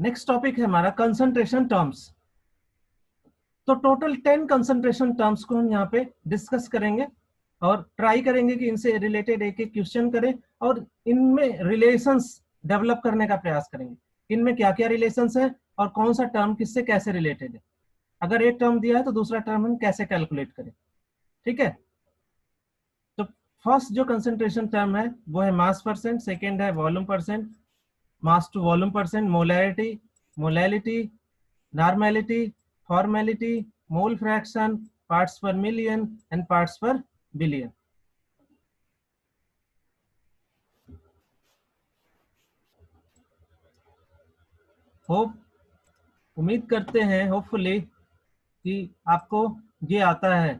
Next topic है हमारा concentration terms. तो टोटल 10 कंसंट्रेशन टर्म्स को हम यहाँ पे डिस्कस करेंगे और ट्राई करेंगे कि इनसे रिलेटेड एक एक क्वेश्चन करें और इनमें रिलेशंस डेवलप करने का प्रयास करेंगे। इनमें क्या क्या रिलेशंस है और कौन सा टर्म किससे कैसे रिलेटेड है। अगर एक टर्म दिया है तो दूसरा टर्म हम कैसे कैलकुलेट करें। ठीक है, तो फर्स्ट जो कंसंट्रेशन टर्म है वो है मास परसेंट, सेकेंड है volume percent, mass to volume percent, molarity, molality, normality, formality, mole fraction, parts per million and parts per billion. Hope उम्मीद करते हैं होपफुली कि आपको ये आता है।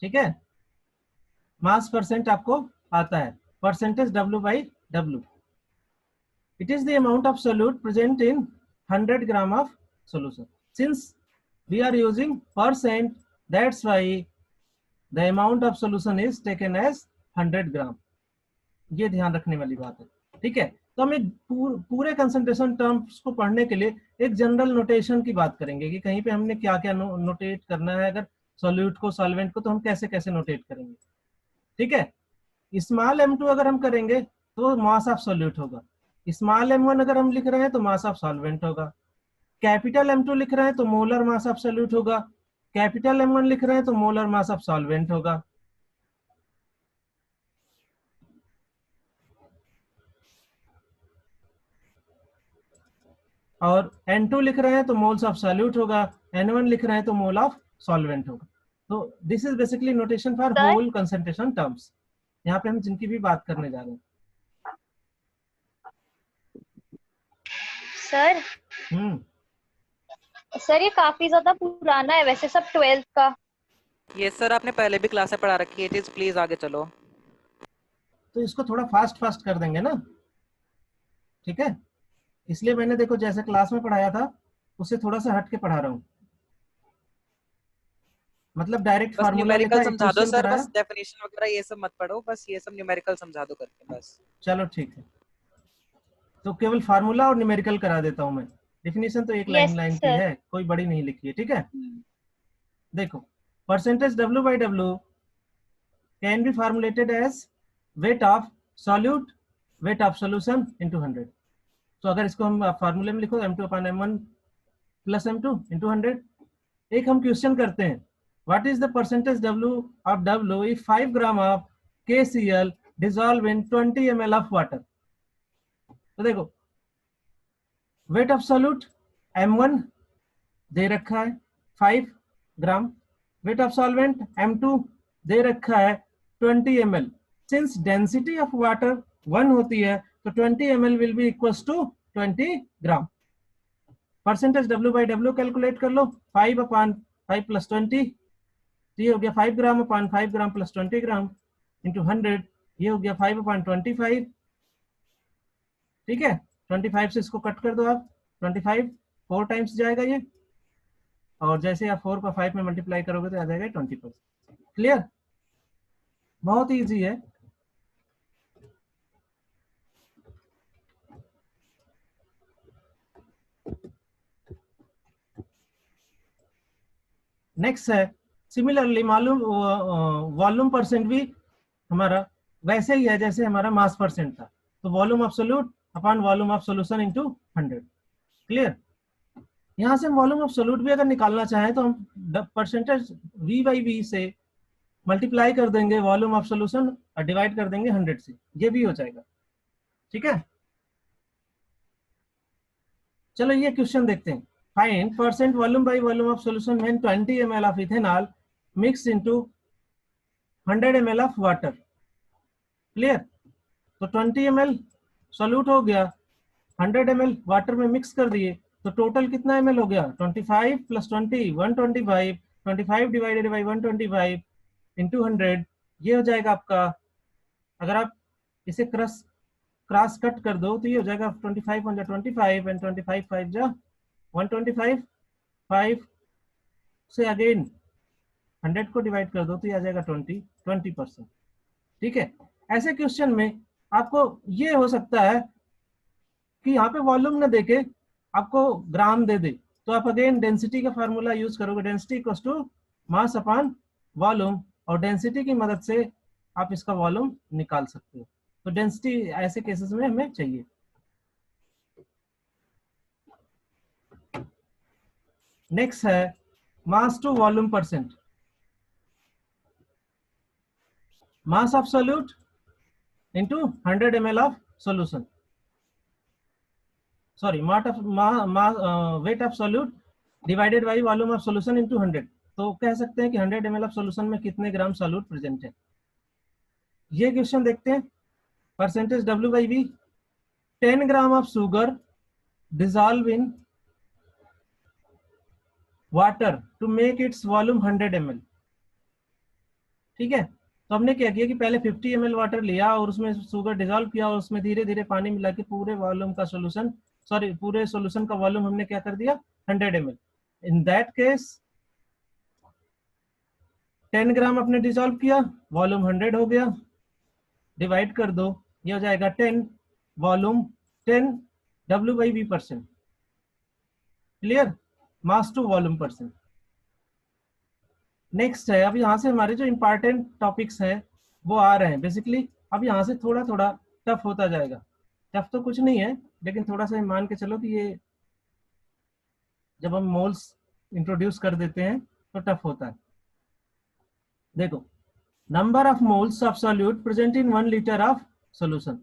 ठीक है, मास परसेंट आपको आता है, percentage W by W। It is the amount of solute present in 100 gram of solution. Since we are using percent, that's why the amount of solution is taken as 100 gram. ये ध्यान रखने वाली बात है। ठीक है, तो हम एक पूरे कंसंट्रेशन टर्म्स को पढ़ने के लिए एक जनरल नोटेशन की बात करेंगे कि कहीं पे हमने क्या क्या नोटेट करना है। अगर सॉल्यूट को सॉल्वेंट को तो हम कैसे कैसे नोटेट करेंगे। ठीक है, स्मॉल m2 अगर हम करेंगे तो मास ऑफ सॉल्यूट होगा, स्मॉल m1 अगर हम लिख रहे हैं तो मास ऑफ सॉल्वेंट होगा, कैपिटल M2 लिख रहे हैं तो मोलर मास ऑफ सॉल्यूट होगा, कैपिटल M1 लिख रहे हैं तो मोलर मास ऑफ सॉल्वेंट होगा। और N2 लिख रहे हैं तो मोल्स ऑफ सॉल्यूट होगा, N1 लिख रहे हैं तो मोल ऑफ सॉल्वेंट होगा। तो this is basically notation for whole concentration terms. यहाँ पे हम जिनकी भी बात करने जा रहे हैं। सर ये काफी ज्यादा पुराना है वैसे, सब 12th का। ये सर आपने पहले भी क्लास में पढ़ा रखी है चीज, प्लीज आगे चलो। तो इसको थोड़ा फास्ट फास्ट कर देंगे ना। ठीक है, इसलिए मैंने देखो जैसे क्लास में पढ़ाया था उससे थोड़ा सा हट के पढ़ा रहा हूँ। मतलब डायरेक्ट फार्मूला लिखा, समझा दो सर, बस डेफिनेशन वगैरह ये सब मत पढ़ो, बस ये सब न्यूमेरिकल समझा दो करके बस। चलो ठीक है, तो केवल फार्मूला और न्यूमेरिकल करा देता हूं मैं। डेफिनेशन तो एक लाइन की है, कोई बड़ी नहीं लिखी है। ठीक है, देखो percentage W by W can be formulated as weight of solute weight of solution into 100। तो अगर इसको हम फार्मूले में लिखो M2 upon M1 plus M2 into 100। एक हम क्वेश्चन करते हैं, what is the percentage W of W if 5 gram of KCl dissolve in 20 ml of water. तो देखो वेट ऑफ सॉल्यूट M1 दे रखा है 5 gram, weight of solvent M2 दे रखा है 20 ml। Since density of water 1 होती है तो 20 ml will be equals to 20 gram. Percentage W by W calculate कर लो, 5 अपॉन 5 प्लस 20, ये हो गया 5 ग्राम upon 5 gram plus 20 gram into 100, ये हो गया 5 अपॉन 25। ठीक है, 25 से इसको कट कर दो आप, 25 4 टाइम्स जाएगा ये, और जैसे आप 4 को 5 में मल्टीप्लाई करोगे तो आ जाएगा 20%। क्लियर, बहुत इजी है। नेक्स्ट है सिमिलरली मालूम वॉल्यूम परसेंट भी हमारा वैसे ही है जैसे हमारा मास परसेंट था। तो volume of solute upon volume of solution into 100। Clear, यहाँ से हम वॉल्यूम ऑफ सोल्यूट भी अगर निकालना चाहें तो हम परसेंटेज V बाई V से मल्टीप्लाई कर देंगे वॉल्यूम ऑफ सोल्यूशन और डिवाइड कर देंगे 100 से, ये भी हो जाएगा। ठीक है, चलो ये क्वेश्चन देखते हैं। Find percent volume by volume of solution when 20 ml of ethanol mix into 100 ml of water. Clear, तो 20 ml सोल्यूट हो गया, 100 ml वाटर में मिक्स कर दिए, तो टोटल कितना ml हो गया 25 प्लस 20 125, 25 डिवाइडेड बाई 125 इंटू 100, ये हो जाएगा आपका। अगर आप इसे क्रॉस कट कर दो तो ये हो जाएगा 25 on 25 एंड 25 5 जा 125, 5 से अगेन 100 को डिवाइड कर दो तो ये आ जाएगा 20%। ठीक है, ऐसे क्वेश्चन में आपको ये हो सकता है कि यहाँ पे वॉल्यूम ना देके आपको ग्राम दे दे तो आप अगेन डेंसिटी का फार्मूला यूज करोगे, density equals to mass upon volume, और डेंसिटी की मदद से आप इसका वॉल्यूम निकाल सकते हो। तो डेंसिटी ऐसे केसेस में हमें चाहिए। नेक्स्ट है mass to volume percent. Mass of solute into 100 ml of solution, sorry, weight of solute divided by volume of solution into 100। तो कह सकते हैं कि 100 ml of solution में कितने ग्राम सोल्यूट प्रेजेंट है। ये क्वेश्चन देखते हैं। Percentage W by V, 10 gram of sugar dissolve in water to make its volume 100 ml। ठीक है, तो हमने क्या किया कि पहले 50 ml वाटर लिया और उसमें शुगर डिजॉल्व किया और उसमें धीरे धीरे पानी मिला के पूरे वॉल्यूम का सोल्यूशन, सॉरी पूरे सोल्यूशन का वॉल्यूम हमने क्या कर दिया 100 ml। इन दैट केस 10 ग्राम अपने डिजॉल्व किया, वॉल्यूम 100 हो गया, डिवाइड कर दो, ये हो जाएगा 10 volume 10 W by V percent. Clear, mass to volume percent. Next है, अब यहाँ से हमारे जो इंपॉर्टेंट टॉपिक्स हैं वो आ रहे हैं बेसिकली। अब यहाँ से थोड़ा थोड़ा टफ होता जाएगा। टफ तो कुछ नहीं है, लेकिन थोड़ा सा मान के चलो कि ये जब हम मोल्स इंट्रोड्यूस कर देते हैं तो टफ होता है। देखो, number of moles of solute present in 1 litre of solution.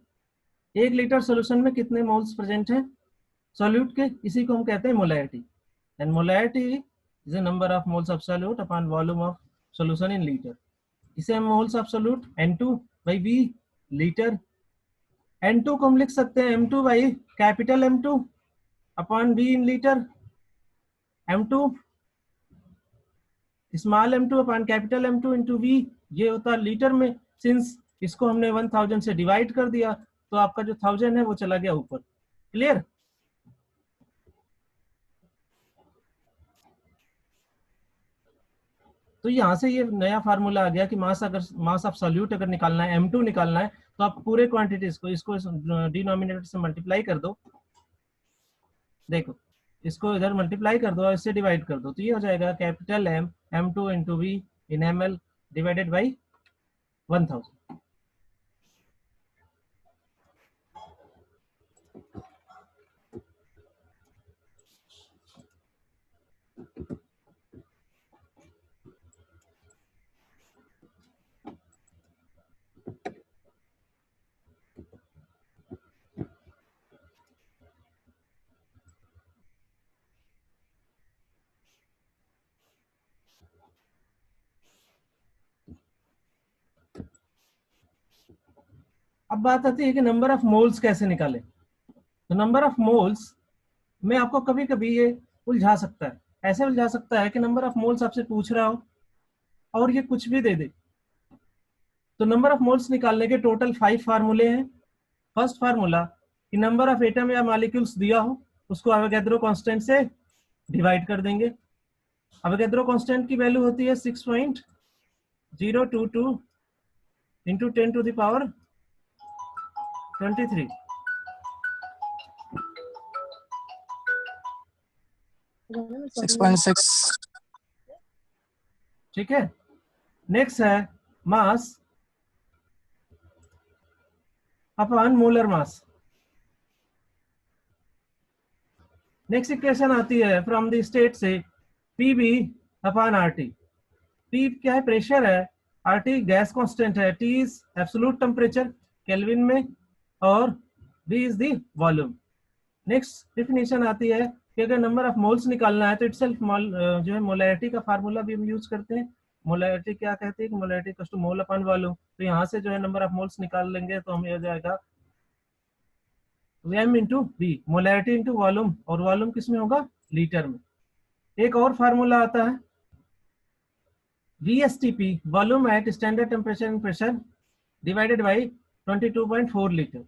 1 litre solution में कितने मोल्स प्रेजेंट हैं सॉल्यूट के, इसी को हम कहते हैं molarity. And molarity is the number of moles of solute upon volume of solution in litre. इसे हम moles of solute N2 by V litre. N2 को हम लिख सकते हैं M2 by capital M2 upon V in litre. M2 small M2 upon capital M2 into V, ये होता है लीटर में। सिंस इसको हमने 1000 से डिवाइड कर दिया तो आपका जो 1000 है वो चला गया ऊपर। क्लियर, तो यहाँ से ये नया फार्मूला आ गया कि मास ऑफ सॉल्यूट अगर निकालना है, M2 निकालना है, तो आप पूरे क्वांटिटीज को इसको डिनोमिनेटर से मल्टीप्लाई कर दो। देखो, इसको इधर मल्टीप्लाई कर दो और इससे डिवाइड कर दो, तो ये हो जाएगा capital M M2 into V in ml divided by 1000। अब बात आती है कि नंबर ऑफ मोल्स कैसे निकालें। तो नंबर ऑफ मोल्स में आपको कभी कभी ये उलझा सकता है। ऐसे उलझा सकता है कि नंबर ऑफ मोल्स आपसे पूछ रहा हो और ये कुछ भी दे दे। तो नंबर ऑफ मोल्स निकालने के टोटल 5 फार्मूले हैं। फर्स्ट फार्मूला कि नंबर ऑफ एटम या मॉलिक्यूल्स दिया हो उसको अवोगाद्रो कांस्टेंट से डिवाइड कर देंगे। अवोगाद्रो कांस्टेंट की वैल्यू होती है 6.022 इंटू 10 टू द पावर 23। ठीक है, नेक्स्ट है mass upon molar mass. Next equation आती है फ्रॉम द स्टेट से PV अपॉन RT। P क्या है, प्रेशर है, RT गैस कांस्टेंट है, T is absolute temperature kelvin में, और V is the volume. Next definition आती है कि अगर नंबर ऑफ मोल्स निकालना है तो इटसेल्फ जो है मोलैरिटी का फार्मूला भी हम यूज करते हैं। मोलैरिटी क्या कहते हैं कि molarity equals to mole upon volume. तो यहाँ से जो है नंबर ऑफ मोल्स निकाल लेंगे तो हमें हो जाएगा M into V, molarity into volume, और वॉल्यूम किस में होगा लीटर में। एक और फार्मूला आता है VSTP, volume at standard temperature and pressure divided by 22.4 litre.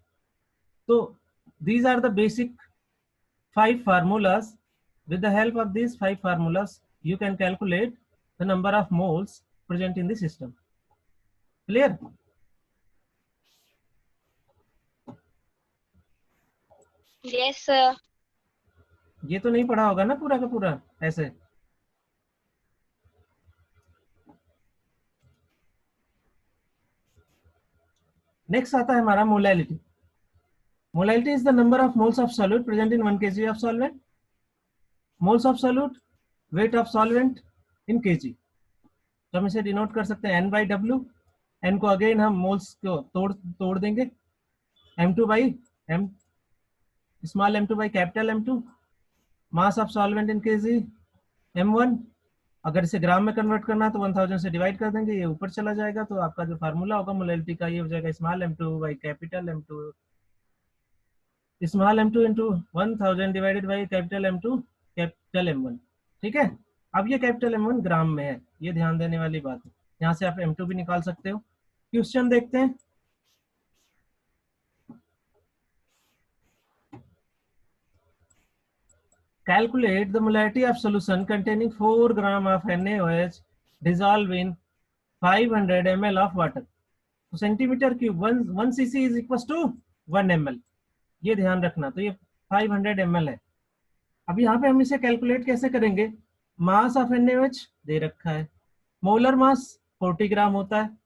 तो these are the basic 5 formulas. With the help of these 5 formulas you can calculate the number of moles present in the system. Clear? Yes sir. ये तो नहीं पढ़ा होगा ना पूरा का पूरा ऐसे। नेक्स्ट आता है हमारा molality. Molality is the number of moles of solute present in 1 kg of solvent. Moles of solute, weight of solvent in kg। तो हम इसे डिनोट कर सकते हैं N/W। N को अगेन हम मोल्स को तोड़ देंगे, M2 by M, small m2 by capital M2। Mass of solvent in kg M1। अगर इसे ग्राम में कन्वर्ट करना है तो 1000 से डिवाइड कर देंगे, ये ऊपर चला जाएगा, तो आपका जो फार्मूला होगा मोलैलिटी का ये हो जाएगा small m2 by capital M2, small m2 into 1000 divided by capital M2 capital M1। ठीक है, अब ये कैपिटल M1 ग्राम में है, ये ध्यान देने वाली बात है। यहाँ से आप M2 भी निकाल सकते हो। क्वेश्चन देखते हैं। Calculate the molarity of solution containing 4 gram of NaOH dissolved in 500 ml of water. तो centimetre cube 1 cc is equal to 1 ml, ये ध्यान रखना। तो ये 500 ml है। अब यहाँ पे हम इसे कैलकुलेट कैसे करेंगे? मास ऑफ NaOH दे रखा है, मोलर मास 40 ग्राम होता है,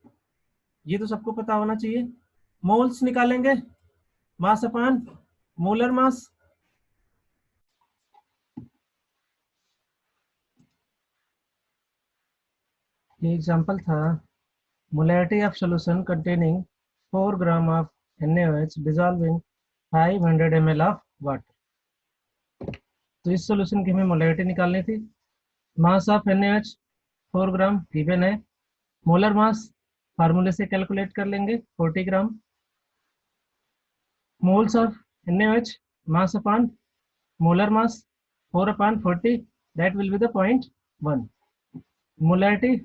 ये तो सबको पता होना चाहिए। मोल्स निकालेंगे, मास अपान मोलर मास। ये एग्जांपल था, molarity of solution containing 4 gram of NaOH dissolved in 500 ml of water। तो इस सॉल्यूशन की हमें मोलैरिटी निकालनी थी। Mass of NaOH 4 gram given है, मोलर मास फार्मूले से कैलकुलेट कर लेंगे 40 gram. Moles of NaOH mass upon molar mass 4 upon 40, that will be the 0.1। Molarity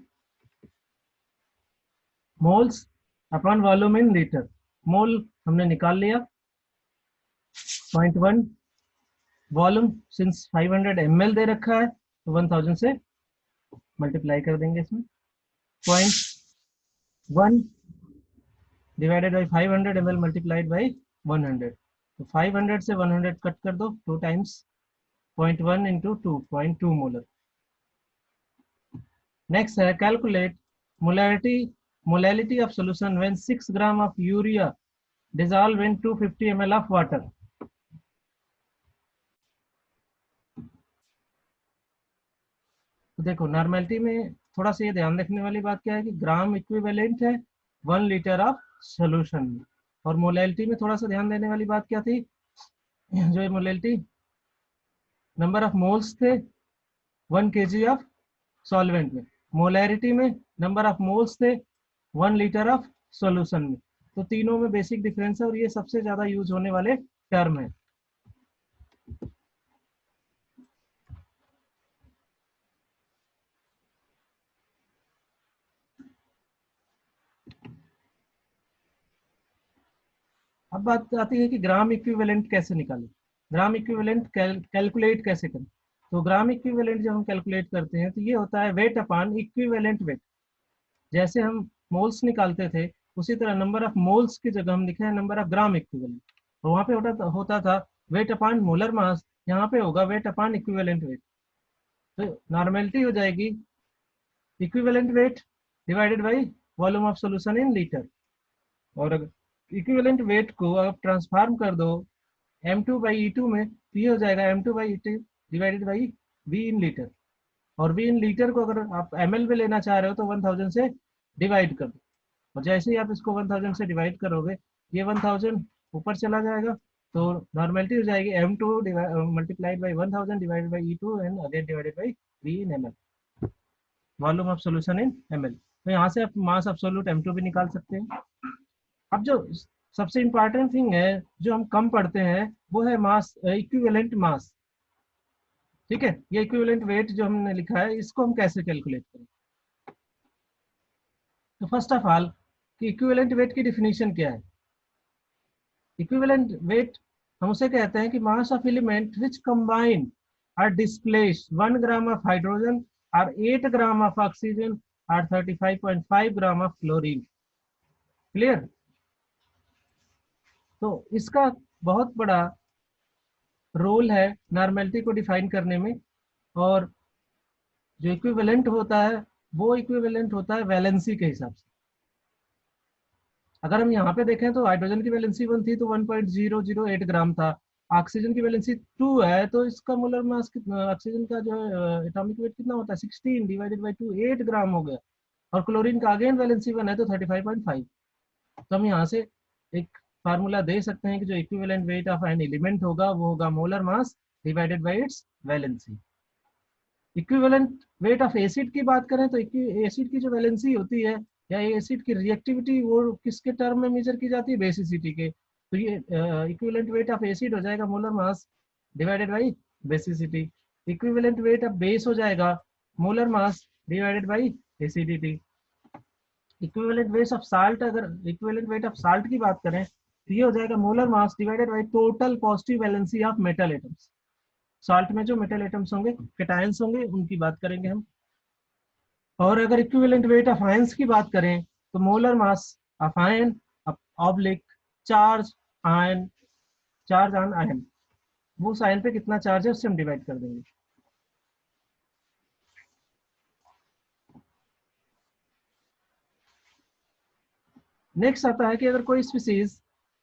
moles upon volume in litre, mole हमने निकाल लिया 0.1, वॉल्यूम सिंस 500 ml दे रखा है तो 1000 से मल्टीप्लाई कर देंगे इसमें। 0.1 divided by 500 ml multiplied by 100, तो 500 से 100 कट कर दो 2 टाइम्स, 0.1 इंटू 2.2 मोलर। नेक्स्ट है calculate molality of solution when 6 gram of urea dissolved in 250 ml of water। तो देखो नॉर्मेलिटी में थोड़ा सा ये ध्यान रखने वाली बात क्या है कि ग्राम इक्विवेलेंट है 1 लीटर ऑफ सोल्यूशन में, और मोलैलिटी में थोड़ा सा ध्यान देने वाली बात क्या थी, जो मोलैलिटी नंबर ऑफ मोल्स थे 1 kg ऑफ सॉल्वेंट में, मोलैरिटी में नंबर ऑफ मोल्स थे 1 लीटर ऑफ सॉल्यूशन में। तो तीनों में बेसिक डिफरेंस है और ये सबसे ज्यादा यूज होने वाले टर्म है। अब बात आती है कि ग्राम इक्विवेलेंट कैसे निकालें, ग्राम इक्विवेलेंट कैलकुलेट कैसे करें। तो ग्राम इक्विवेलेंट जब हम कैलकुलेट करते हैं तो ये होता है वेट अपान इक्विवेलेंट वेट। जैसे हम मोल्स निकालते थे उसी तरह नंबर ऑफ मोल्स की जगह हम लिखे हैं नंबर ऑफ ग्राम इक्विवेलेंट, तो वहां पे होता था वेट अपान मोलर मास, यहाँ पे होगा वेट अपान इक्विवेलेंट वेट। तो नॉर्मेलिटी हो जाएगी equivalent weight divided by volume of solution in litre, और इक्विवेलेंट वेट को आप ट्रांसफॉर्म कर दो M2/E2 में, तो ये हो जाएगा M2/E2 divided by V in litre, और V इन लीटर को अगर आप ml में लेना चाह रहे हो तो 1000 से डिवाइड कर दो, और जैसे ही आप इसको 1000 से डिवाइड करोगे ये 1000 ऊपर चला जाएगा, तो नॉर्मेलिटी हो जाएगी M2 multiplied by 1000 divided by E2 and again divided by V in ml, volume of solution in ml। तो यहाँ से आप मास एब्सोल्यूट M2 भी निकाल सकते हैं। अब जो सबसे इंपॉर्टेंट थिंग है जो हम कम पढ़ते हैं वो है मास, इक्विवेलेंट मास। ठीक है, ये इक्विवेलेंट वेट जो हमने लिखा है इसको हम कैसे कैलकुलेट करें। तो फर्स्ट ऑफ ऑल कि इक्विवेलेंट वेट की डिफिनीशन क्या है। इक्विवेलेंट वेट हम उसे कहते हैं कि mass of element which combine or displace 1 gram of hydrogen और 8 ग्राम ऑफ ऑक्सीजन और 35.5 ग्राम ऑफ क्लोरीन। क्लियर। तो इसका बहुत बड़ा रोल है नॉर्मेलिटी को डिफाइन करने में, और जो इक्विवेलेंट होता है वो इक्विवेलेंट होता है वैलेंसी के हिसाब से। अगर हम यहाँ पे देखें तो हाइड्रोजन की वैलेंसी 1 थी तो 1.008 ग्राम था, ऑक्सीजन की वैलेंसी 2 है तो इसका मोलर मास ऑक्सीजन का जो एटॉमिक वेट कितना होता है 16 डिवाइडेड बाई 2, 8 ग्राम हो गया। और क्लोरीन का अगेन वैलेंसी 1 है तो 35.5। तो हम यहाँ से एक फार्मूला दे सकते हैं कि जो equivalent weight of an element होगा वो होगा molar mass divided by its valency. Equivalent weight of acid की बात करें तो एसिड की जो वैलेंसी होती है या एसिड की रिएक्टिविटी वो किसके टर्म में मेजर की जाती है, बेसिसिटी के। तो ये इक्विवेलेंट वेट ऑफ एसिड हो जाएगा molar mass divided by basicity. Equivalent weight of base हो जाएगा molar mass divided by acidity. Equivalent weight of salt, अगर इक्विवेलेंट वेट ऑफ साल्ट की बात करें तो ये हो जाएगा molar mass divided by total positive valency of metal atoms. Salt में जो मेटल एटम्स होंगे, कैटायंस होंगे, उनकी बात करेंगे हम। और अगर इक्विवेलेंट वेट ऑफ आयंस की बात करें तो molar mass of ion oblique charge ion, charge on ion, वो उस आयन पे कितना चार्ज है उससे हम डिवाइड कर देंगे। नेक्स्ट आता है कि अगर कोई species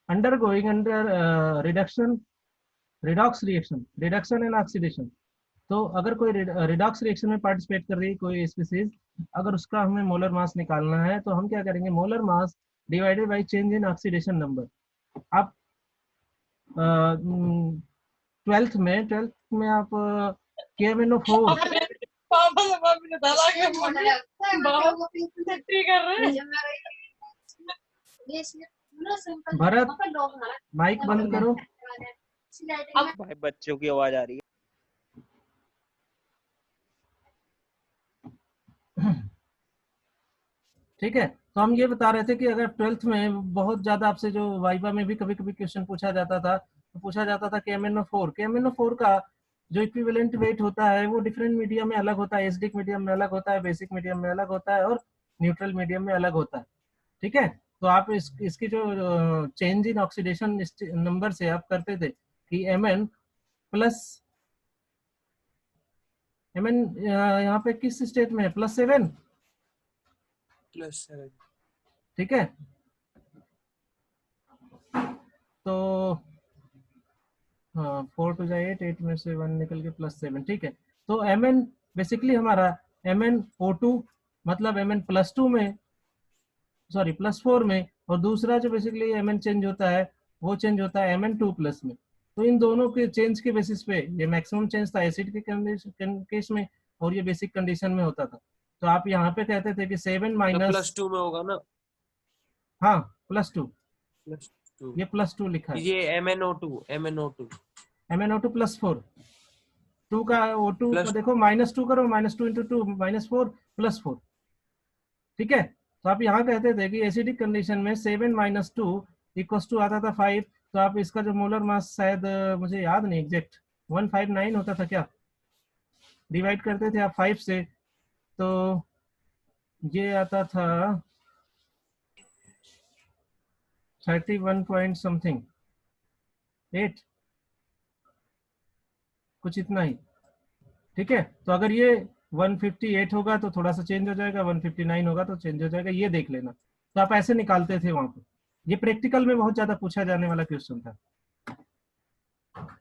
undergoing under reduction redox reaction, reduction and oxidation, तो अगर कोई रिडॉक्स रिएक्शन में पार्टिसिपेट कर रही है कोई स्पीसीज, अगर उसका हमें मोलर मास निकालना है तो हम क्या करेंगे, molar mass divided by change in oxidation number. आप ट्वेल्थ में आप KMnO4 भरत माइक बंद करो। भाई बच्चों की आवाज आ रही है। ठीक है, तो हम ये बता रहे थे कि अगर 12th में बहुत ज्यादा आपसे जो वाइवा में भी कभी कभी क्वेश्चन पूछा जाता था, तो पूछा जाता था KMnO4 का जो इक्विवेलेंट वेट होता है वो डिफरेंट मीडियम में अलग होता है, एसिडिक मीडियम में अलग होता है, बेसिक मीडियम में अलग होता है और न्यूट्रल मीडियम में अलग होता है। ठीक है, तो आप इसकी जो चेंज इन ऑक्सीडेशन नंबर से आप करते थे कि Mn प्लस Mn यहाँ पे किस स्टेट में है, +7, ठीक है। तो हाँ 4 to 8, 8 में से 1 निकल के +7, ठीक है। तो Mn बेसिकली हमारा MnO2 मतलब Mn +2 में, सॉरी +4 में, और दूसरा जो बेसिकली Mn चेंज होता है वो चेंज होता है Mn2+ में। तो इन दोनों के चेंज के बेसिस पे ये मैक्सिमम चेंज था एसिड के केस में और ये बेसिक कंडीशन में होता था। तो आप यहाँ पे कहते थे कि 7 माइनस +2 में होगा ना, हाँ +2, +2 ये +2 लिखा है, ये MnO2 MnO2 +4, 2 का O2 का प्लस देखो -2 करो, -2 × 2 -4 +4, ठीक है। तो आप यहाँ कहते थे कि एसिडिक कंडीशन में 7 - 2 = आता था 5। तो आप इसका जो मोलर मास शायद मुझे याद नहीं एग्जैक्ट 159 होता था क्या, डिवाइड करते थे आप 5 से तो ये आता था 31 पॉइंट समथिंग 8, कुछ इतना ही, ठीक है। तो अगर ये 158 होगा तो थोड़ा सा चेंज हो जाएगा, 159 होगा तो चेंज हो जाएगा, ये देख लेना। तो आप ऐसे निकालते थे वहां पर, ये प्रैक्टिकल में बहुत ज्यादा पूछा जाने वाला क्वेश्चन था,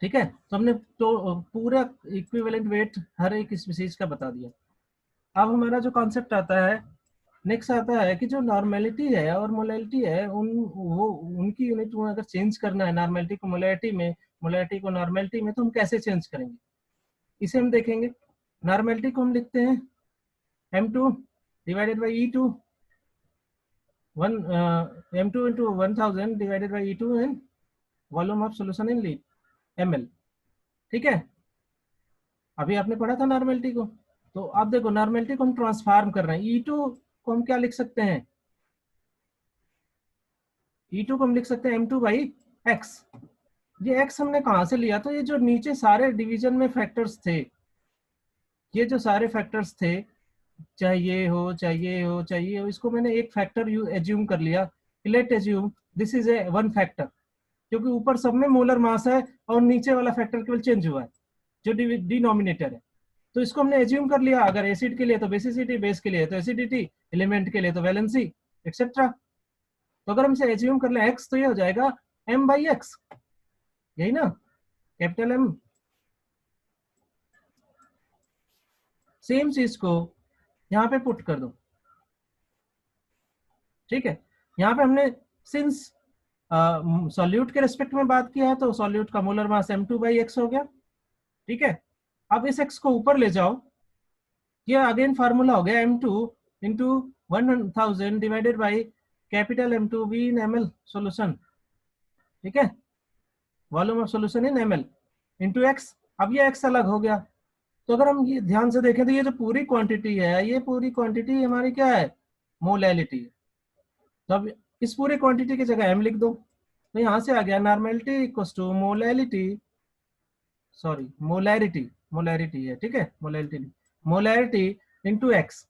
ठीक है। तो हमने तो पूरा इक्विवेलेंट वेट हर एक स्पीसीज का बता दिया। अब हमारा जो कॉन्सेप्ट आता है नेक्स्ट आता है कि जो नॉर्मेलिटी है और मोलैलिटी है उनकी यूनिट में अगर चेंज करना है, नॉर्मेलिटी को मोलैलिटी में, मोलैलिटी को नॉर्मेलिटी में, तो हम कैसे चेंज करेंगे इसे हम देखेंगे। नॉर्मेलिटी को हम लिखते हैं M2 divided by E2, M2 × 1000 divided by E2 and volume of solution in ml, ठीक है। अभी आपने पढ़ा था नॉर्मेलिटी को, तो आप देखो नॉर्मेलिटी को हम ट्रांसफॉर्म कर रहे हैं। E2 को हम क्या लिख सकते हैं, E2 को हम लिख सकते हैं M2/x। ये x हमने कहाँ से लिया, तो ये जो नीचे सारे डिवीजन में फैक्टर्स थे, ये जो सारे फैक्टर्स थे, चाहे ये हो चाहे ये हो चाहे ये हो, इसको मैंने एक फैक्टर एज्यूम कर लिया। Late assume this is a one factor, क्योंकि ऊपर सब में मोलर मास है और नीचे वाला फैक्टर केवल चेंज हुआ है जो डिनोमिनेटर है। तो इसको हमने एज्यूम कर लिया, अगर एसिड के लिए तो बेसिसिटी, बेस के लिए तो एसिडिटी, एलिमेंट के लिए तो वैलेंसी एक्सेट्रा। तो अगर हम इसे एज्यूम कर ले x, तो ये हो जाएगा m/x, यही ना, कैपिटल M। सेम चीज को यहाँ पे पुट कर दो, ठीक है। यहाँ पे हमने सिंस सॉल्यूट के रेस्पेक्ट में बात किया है तो सॉल्यूट का मोलर मास m2/x हो गया, ठीक है। अब इस x को ऊपर ले जाओ, ये अगेन फार्मूला हो गया m2 into 1000 divided by capital M2 V in ml solution, ठीक है, volume of solution in ml into x। अब ये x अलग हो गया, तो अगर हम ये ध्यान से देखें तो ये जो पूरी क्वांटिटी है, ये पूरी क्वांटिटी हमारी क्या है, मोलैलिटी है। तो अब इस पूरे क्वांटिटी की जगह m लिख दो, तो यहां से आ गया normality equals to molality, sorry molarity है, ठीक है, मोलैरिटी इनटू x।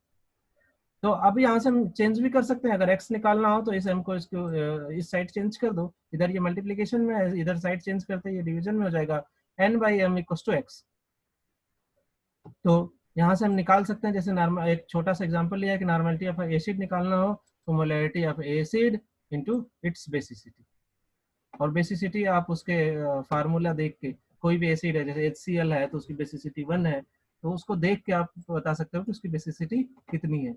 तो अब यहाँ से हम चेंज भी कर सकते हैं, अगर x निकालना हो तो इस m को इसको इस साइड चेंज कर दो, इधर ये मल्टीप्लिकेशन में है, इधर साइड चेंज करते ये डिवीजन में हो जाएगा, n/m इक्वल्स टू x। तो यहाँ से हम निकाल सकते हैं, जैसे नॉर्मल एक छोटा सा एग्जांपल लिया है कि नॉर्मेलिटी ऑफ एसिड निकालना हो तो molarity of acid into its basicity, और बेसिसिटी आप उसके फार्मूला देख के, कोई भी एसिड है जैसे HCl है तो उसकी बेसिसिटी 1 है, तो उसको देख के आप बता सकते हो कि उसकी बेसिसिटी कितनी है।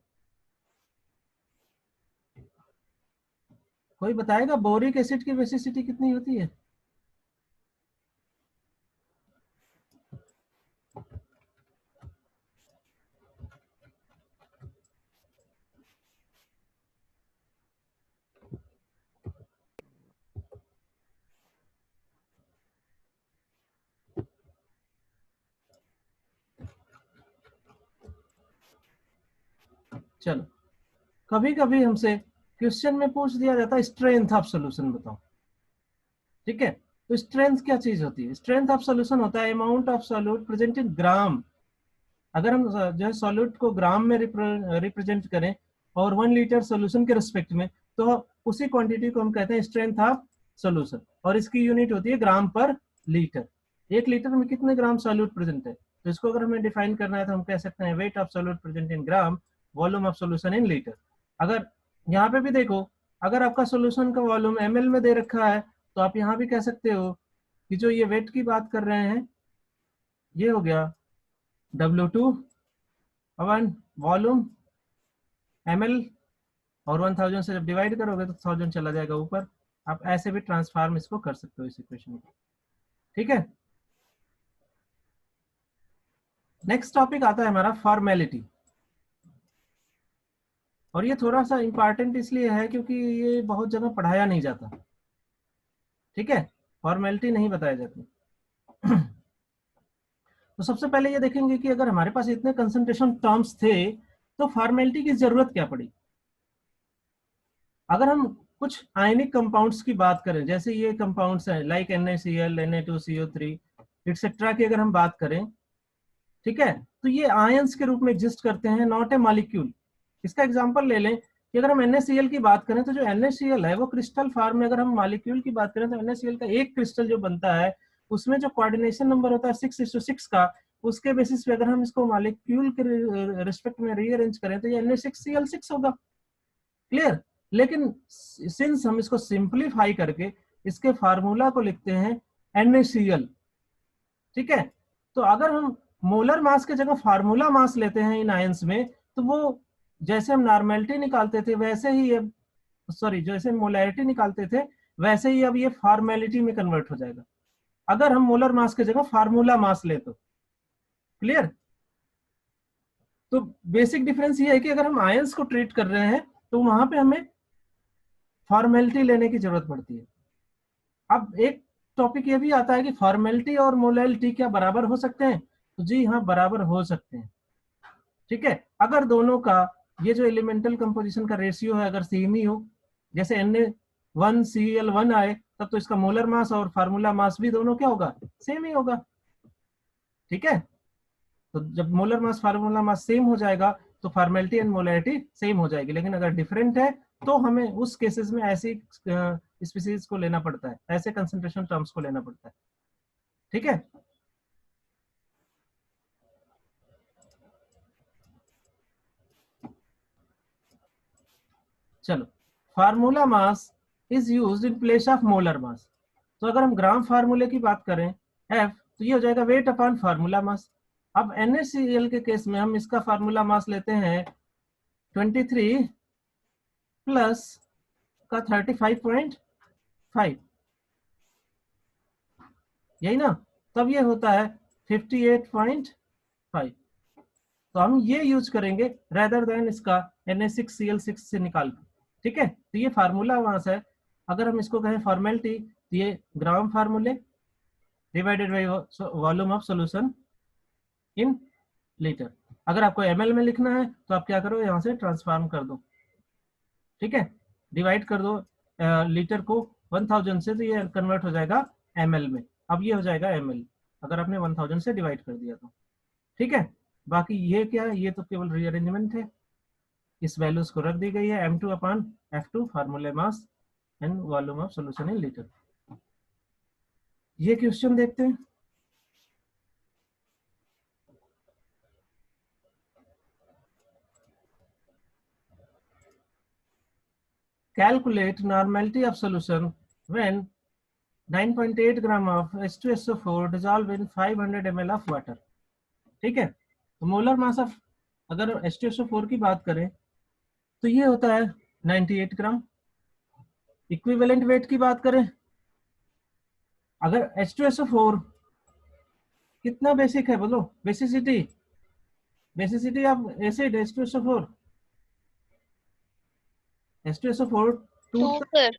कोई बताएगा बोरिक एसिड की बेसिसिटी कितनी होती है? चलो, कभी कभी हमसे क्वेश्चन में पूछ दिया जाता है स्ट्रेंथ ऑफ सॉल्यूशन बताओ, ठीक है। तो स्ट्रेंथ क्या चीज होती है? स्ट्रेंथ ऑफ सॉल्यूशन होता है amount of solute present in gram. अगर हम जो है सॉल्यूट को ग्राम में रिप्रेजेंट करें और 1 लीटर सॉल्यूशन के रिस्पेक्ट में, तो उसी क्वांटिटी को हम कहते हैं स्ट्रेंथ ऑफ सॉल्यूशन, और इसकी यूनिट होती है ग्राम पर लीटर। 1 लीटर में कितने ग्राम सॉल्यूट प्रेजेंट है, तो इसको अगर हमें डिफाइन करना है तो हम कह सकते हैं wait of solute present in gram, volume of solution in litre. अगर यहाँ पे भी देखो, अगर आपका सॉल्यूशन का वॉल्यूम ml में दे रखा है तो आप यहाँ भी कह सकते हो कि जो ये वेट की बात कर रहे हैं ये हो गया W2 अपन वॉल्यूम ml, और 1000 से जब डिवाइड करोगे तो 1000 चला जाएगा ऊपर। आप ऐसे भी ट्रांसफॉर्म इसको कर सकते हो इस इक्वेशन को, ठीक है। नेक्स्ट टॉपिक आता है हमारा फॉर्मेलिटी, और ये थोड़ा सा इंपॉर्टेंट इसलिए है क्योंकि ये बहुत जगह पढ़ाया नहीं जाता, ठीक है, फॉर्मेलिटी नहीं बताया जाती। तो सबसे पहले ये देखेंगे कि अगर हमारे पास इतने कंसंट्रेशन टर्म्स थे तो फॉर्मेलिटी की जरूरत क्या पड़ी। अगर हम कुछ आयनिक कंपाउंड्स की बात करें, जैसे ये कंपाउंड्स हैं लाइक NaCl, Na2CO3 एक्सेट्रा की अगर हम बात करें, ठीक है, तो ये आयंस के रूप में एग्जिस्ट करते हैं, नॉट ए मॉलिक्यूल। इसका एग्जांपल ले लें कि अगर हम NaCl की बात करें तो जो NaCl है वो क्रिस्टल फॉर्म में, अगर हम मॉलिक्यूल की बात करें तो NaCl का एक क्रिस्टल जो बनता है उसमें जो कोऑर्डिनेशन नंबर होता है 6:6 का, उसके बेसिस पे अगर हम इसको मॉलिक्यूल के रिस्पेक्ट में रीअरेंज करें तो ये Na6Cl6 होगा, क्लियर। लेकिन सिंस हम इसको सिंप्लीफाई करके इसके फार्मूला को लिखते हैं NaCl, ठीक है, तो अगर हम मोलर मास के जगह फार्मूला मास लेते हैं इन आयंस में, तो वो जैसे हम नॉर्मेलिटी निकालते थे वैसे ही अब, सॉरी, जैसे मोलैरिटी निकालते थे वैसे ही अब ये फॉर्मेलिटी में कन्वर्ट हो जाएगा अगर हम मोलर मास के जगह फार्मूला मास ले तो, क्लियर। तो बेसिक डिफरेंस ये है कि अगर हम आयंस को ट्रीट कर रहे हैं तो वहां पे हमें फॉर्मेलिटी लेने की जरूरत पड़ती है। अब एक टॉपिक ये भी आता है कि फॉर्मेलिटी और मोलैलिटी क्या बराबर हो सकते हैं, तो जी हाँ, बराबर हो सकते हैं, ठीक है, अगर दोनों का ये जो एलिमेंटल कंपोजिशन का रेशियो है अगर सेम ही हो, जैसे Na1Cl1 आए तब तो इसका मोलर मास और फार्मूला मास भी दोनों क्या होगा, सेम ही होगा, ठीक है। तो जब molar mass formula mass same हो जाएगा तो फॉर्मेलिटी एंड मोलैरिटी सेम हो जाएगी। लेकिन अगर डिफरेंट है तो हमें उस केसेस में ऐसी स्पीसीज को लेना पड़ता है, ऐसे कंसंट्रेशन टर्म्स को लेना पड़ता है, ठीक है। चलो, formula mass is used in place of molar mass. तो अगर हम ग्राम फार्मूले की बात करें एफ, तो ये हो जाएगा वेट अपॉन फार्मूला मास। अब NaCl के केस में हम इसका फार्मूला मास लेते हैं 23 प्लस का 35.5, यही ना, तब ये होता है 58.5। तो हम ये यूज करेंगे रेदर देन इसका Na6Cl6 से निकाल के, ठीक है। तो ये फार्मूला मास है। अगर हम इसको कहें फॉर्मेलिटी, तो ये ग्राम फार्मूले divided by volume of solution in litre. अगर आपको ml में लिखना है तो आप क्या करो, यहाँ से ट्रांसफॉर्म कर दो, ठीक है, डिवाइड कर दो लीटर को 1000 से, तो ये कन्वर्ट हो जाएगा ml में। अब ये हो जाएगा ml अगर आपने 1000 से डिवाइड कर दिया तो, ठीक है। बाकी ये क्या है, ये तो केवल रीअरेंजमेंट है, इस वैल्यूज को रख दी गई है m2 अपॉन f2 फार्मूले mass and volume of solution in litre. ये क्वेश्चन देखते हैं। Calculate normality of solution when 9.8 gram of H2SO4 dissolved in 500 ml of water, ठीक है। तो मोलर मास ऑफ अगर H2SO4 की बात करें तो ये होता है 98 ग्राम। इक्विवेलेंट वेट की बात करें, अगर H2SO4 कितना बेसिक है बोलो, basicity, basicity of acid H2SO4 H2SO4 2 sir.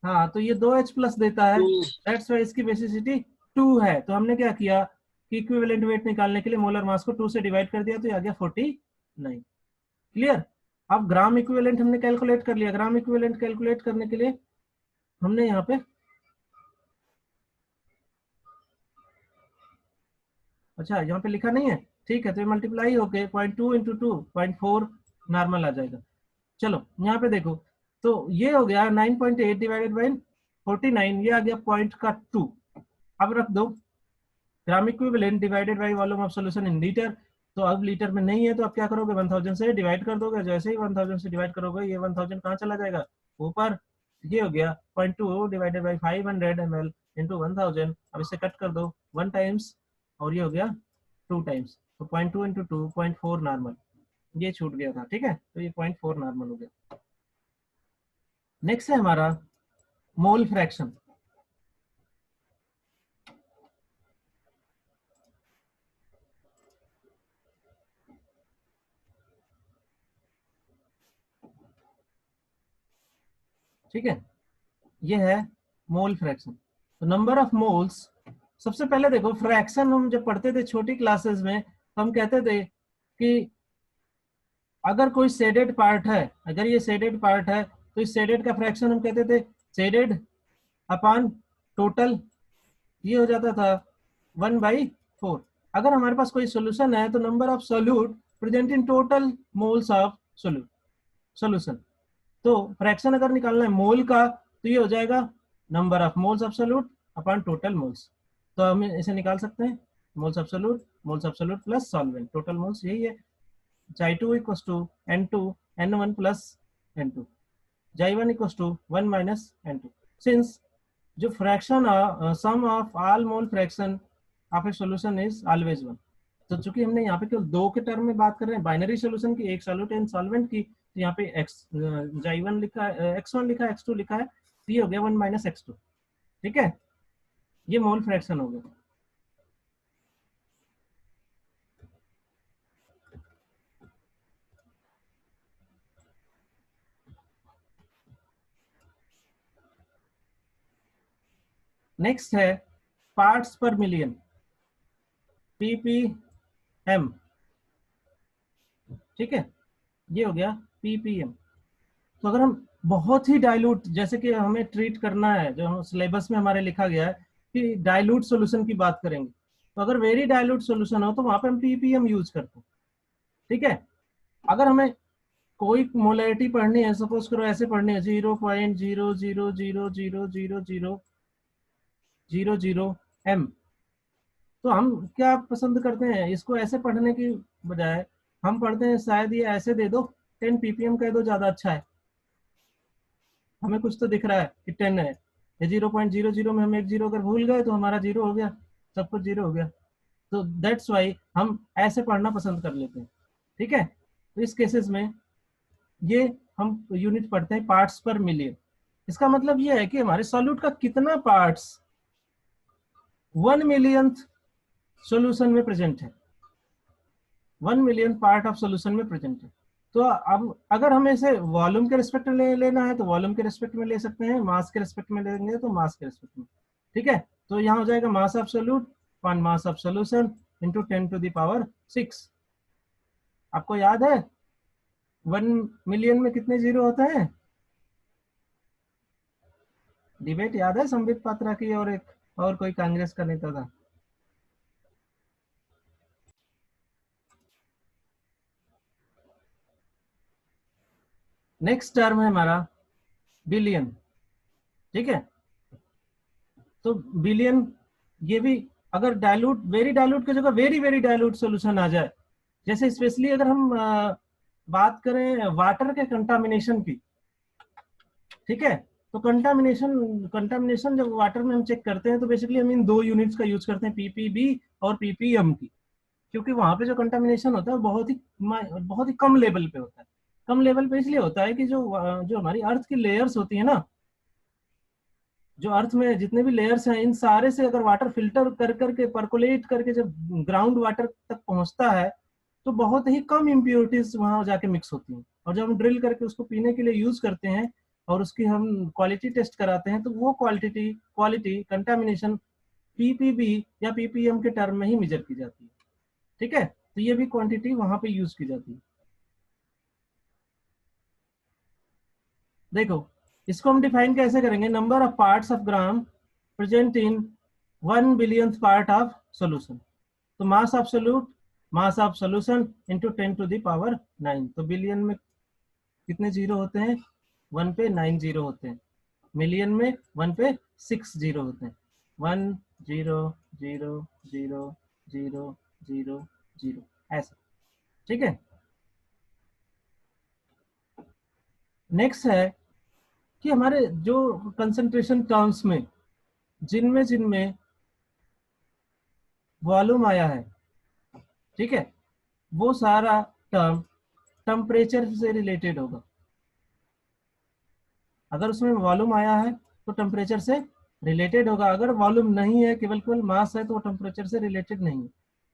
हाँ, तो ये 2H प्लस देता है, दैट्स व्हाई इसकी बेसिसिटी 2 है। तो हमने क्या किया कि इक्विवेलेंट वेट निकालने के लिए मोलर मास को 2 से डिवाइड कर दिया, तो ये आ गया 49। क्लियर। अब ग्राम इक्विवेलेंट हमने कैलकुलेट कर लिया। ग्राम इक्विवेलेंट कैलकुलेट करने के लिए हमने यहाँ पे, अच्छा यहाँ पे लिखा नहीं है, ठीक है, तो ये मल्टीप्लाई होके 0.2 इंटू 2 0.4 नॉर्मल आ जाएगा। चलो यहाँ पे देखो, तो ये हो गया 9.8 डिवाइडेड बाई 49, ये आ गया पॉइंट का 2। अब रख दो gram equivalent divided by volume of solution in litre. तो अब लीटर में नहीं है तो आप क्या करोगे, 1000 से डिवाइड कर दोगे। जैसे ही 1000 से डिवाइड करोगे, ये 1000 कहाँ चला जाएगा, ऊपर। ये हो गया 0.2 डिवाइडेड बाई 500 ml इंटू 1000। अब इसे कट कर दो 1 टाइम्स, और ये हो गया 2 टाइम्स, तो 0.2 इंटू 2 0.4 नॉर्मल, ये छूट गया था, ठीक है। तो ये 0.4 नॉर्मल हो गया। नेक्स्ट है हमारा मोल फ्रैक्शन। ठीक है, ये है मोल फ्रैक्शन। तो नंबर ऑफ मोल्स, सबसे पहले देखो फ्रैक्शन हम जब पढ़ते थे छोटी क्लासेस में, तो हम कहते थे कि अगर कोई शेडेड पार्ट है, अगर ये शेडेड पार्ट है, तो इस शेडेड का फ्रैक्शन हम कहते थे शेडेड अपॉन टोटल, ये हो जाता था 1/4। अगर हमारे पास कोई सोल्यूशन है, तो number of solute present in total moles of solution. तो फ्रैक्शन अगर निकालना है मोल का, तो ये हो जाएगा number of moles of solute upon total moles. तो हम इसे निकाल सकते हैं, moles of solute plus solvent, total moles यही है। J2 equals to N2 N1 plus N2, J1 equals to 1 minus N2। Since जो fraction sum of all mole fraction of A solution is always 1, तो चूंकि हमने यहाँ पे केवल 2 के टर्म में बात कर रहे हैं, बाइनरी सॉल्यूशन की, एक सॉल्यूट एंड सॉल्वेंट की, तो यहाँ पे J1 लिखा है, X1 लिखा है, X2 लिखा है, तो ये हो गया 1 माइनस X2, ठीक है। ये मोल फ्रैक्शन हो गया। नेक्स्ट है पार्ट्स पर मिलियन, ppm, ठीक है, ये हो गया ppm। तो अगर हम बहुत ही डाइल्यूट, जैसे कि हमें ट्रीट करना है, जो सिलेबस में हमारे लिखा गया है कि डाइल्यूट सॉल्यूशन की बात करेंगे, तो अगर वेरी डाइल्यूट सॉल्यूशन हो तो वहां पे हम ppm यूज करते हैं, ठीक है। अगर हमें कोई मोलैरिटी पढ़नी है, सपोज करो ऐसे पढ़नी है 0.000000000 तो हम क्या पसंद करते हैं, इसको ऐसे पढ़ने की बजाय हम पढ़ते हैं शायद ये ऐसे दे दो, 10 ppm कह दो, ज्यादा अच्छा है। हमें कुछ तो दिख रहा है कि 10 है, ये 0.00 में हम एक जीरो अगर भूल गए तो हमारा जीरो हो गया, सब कुछ जीरो हो गया। तो दैट्स वाई हम ऐसे पढ़ना पसंद कर लेते हैं, ठीक है। तो इस केसेस में ये हम यूनिट पढ़ते हैं पार्ट्स पर मिलियन। इसका मतलब ये है कि हमारे सॉल्यूट का कितना पार्ट्स 1 मिलियंथ सॉल्यूशन में प्रेजेंट है, 1 मिलियन पार्ट ऑफ सॉल्यूशन में प्रेजेंट है। तो अब अगर हमें इसे वॉल्यूम के रिस्पेक्ट में लेना है तो वॉल्यूम के रिस्पेक्ट में ले सकते हैं, मास के रिस्पेक्ट में लेंगे तो मास के रिस्पेक्ट में, ठीक है। तो यहाँ हो जाएगा mass of solute upon mass of solution into 10⁶। आपको याद है 1 मिलियन में कितने जीरो होते हैं? डिबेट याद है संबित पात्रा की और एक और कोई कांग्रेस का नेता था? नेक्स्ट टर्म है हमारा बिलियन, ठीक है। तो बिलियन ये भी अगर डाइल्यूट, वेरी डाइल्यूट की जगह वेरी वेरी डाइल्यूट सॉल्यूशन आ जाए, जैसे स्पेशली अगर हम बात करें वाटर के कंटामिनेशन की, ठीक है। तो कंटामिनेशन जब वाटर में हम चेक करते हैं तो बेसिकली हम इन दो यूनिट्स का यूज करते हैं, पीपीबी और पीपीएम की, क्योंकि वहां पे जो कंटामिनेशन होता है बहुत ही कम लेवल पे होता है। कम लेवल पे इसलिए होता है कि जो जो हमारी अर्थ की लेयर्स होती है ना, जो अर्थ में जितने भी लेयर्स हैं, इन सारे से अगर वाटर फिल्टर कर करके परकोलेट करके जब ग्राउंड वाटर तक पहुंचता है तो बहुत ही कम इम्प्योरिटीज वहां जाके मिक्स होती हैं, और जब हम ड्रिल करके उसको पीने के लिए यूज करते हैं और उसकी हम क्वालिटी टेस्ट कराते हैं तो वो क्वालिटी कंटामिनेशन पीपीबी या पीपीएम के टर्म में ही मेजर की जाती है, ठीक है। तो ये भी क्वांटिटी वहां पे यूज की जाती है। देखो इसको हम डिफाइन कैसे करेंगे, number of parts of gram present in 1 billionth part of solution. तो mass of solute, mass of solution into 10⁹ तो बिलियन में कितने जीरो होते हैं? 1 पे 9 जीरो होते हैं। मिलियन में 1 पे 6 जीरो होते हैं। 1 0 0 0 0 0 0 ऐसा, ठीक है। नेक्स्ट है कि हमारे जो कंसंट्रेशन टर्म्स में जिनमें जिनमें वॉल्यूम आया है, ठीक है, वो सारा टर्म टेम्परेचर से रिलेटेड होगा। अगर उसमें वॉल्यूम आया है तो टेम्परेचर से रिलेटेड होगा, अगर वॉल्यूम नहीं है, केवल केवल मास है, तो टेम्परेचर से रिलेटेड नहीं है।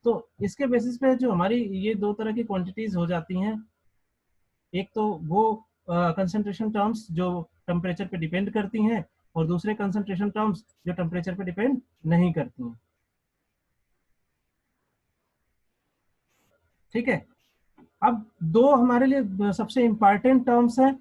तो इसके बेसिस पे जो हमारी ये दो तरह की क्वांटिटीज हो जाती हैं, एक तो वो कंसंट्रेशन टर्म्स जो टेम्परेचर पे डिपेंड करती हैं, और दूसरे कंसंट्रेशन टर्म्स जो टेम्परेचर पे डिपेंड नहीं करती हैं, ठीक है। अब दो हमारे लिए सबसे इंपॉर्टेंट टर्म्स हैं